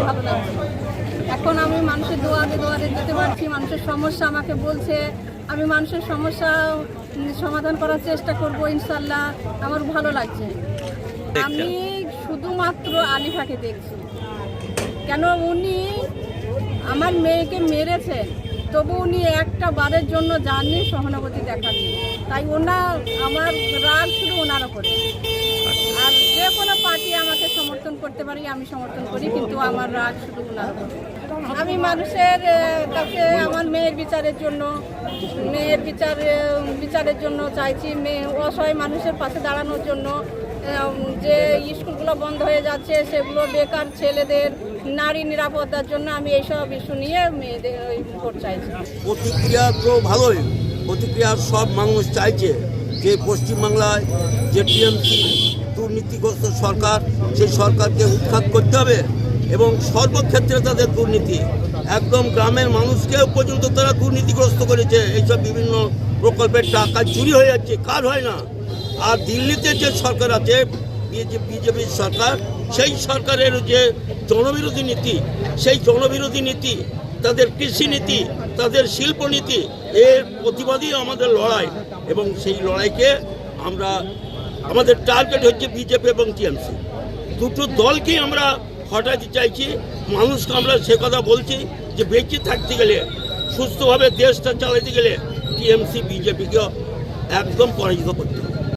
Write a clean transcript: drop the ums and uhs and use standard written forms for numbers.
ভালো লাগছে। এখন আমি মানুষের দুয়ারে যেতে পারছি, মানুষের সমস্যা আমাকে বলছে, আমি মানুষের সমস্যা সমাধান করার চেষ্টা করব ইনশাল্লাহ। আমার ভালো লাগছে। আমি শুধুমাত্র আলিফাকে দেখছি, কেন উনি আমার মেয়েকে মেরেছেন, তবু উনি একটা বারের জন্য জাননি, সহানুভূতি দেখাননি। তাই আমার রাগ শুধু ওনার ওপরে। আর যে কোনো পার্টি আমাকে সমর্থন করতে পারি, আমি সমর্থন করি, কিন্তু আমার রাগ শুধু ওনার ওপরে। আমি মানুষের কাছে আমার মেয়ের বিচারের জন্য চাইছি, অসহায় মানুষের পাশে দাঁড়ানোর জন্য। যে স্কুলগুলো বন্ধ হয়ে যাচ্ছে, সেগুলো বেকার ছেলেদের নারী নিরাপত্তার জন্য আমি এইসব ইস্যু নিয়ে মেয়েদের ভোট চাইছি। প্রতিক্রিয়া তো ভালোই, প্রতিক্রিয়া সব মানুষ চাইছে যে পশ্চিমবাংলায় যে টিএমসি দুর্নীতিগ্রস্ত সরকার, সেই সরকারকে উৎখাত করতে হবে এবং সর্বক্ষেত্রে তাদের দুর্নীতি, একদম গ্রামের মানুষকেও পর্যন্ত তারা দুর্নীতিগ্রস্ত করেছে। এইসব বিভিন্ন প্রকল্পের টাকা চুরি হয়ে যাচ্ছে, কাজ হয় না। আর দিল্লিতে যে সরকার আছে, বিজেপির সরকার, সেই সরকারের যে জনবিরোধী নীতি, সেই জনবিরোধী নীতি, তাদের কৃষি নীতি, তাদের শিল্পনীতি, এর প্রতিবাদী আমাদের লড়াই। এবং সেই লড়াইকে আমাদের টার্গেট হচ্ছে বিজেপি এবং টিএমসি, দুটো দলকেই আমরা হটাতে চাইছি। মানুষকে আমরা সে কথা বলছি যে বেঁচে থাকতে গেলে, সুস্থভাবে দেশটা চালাতে গেলে টিএমসি বিজেপিকে একদম পরাজিত করতে হবে।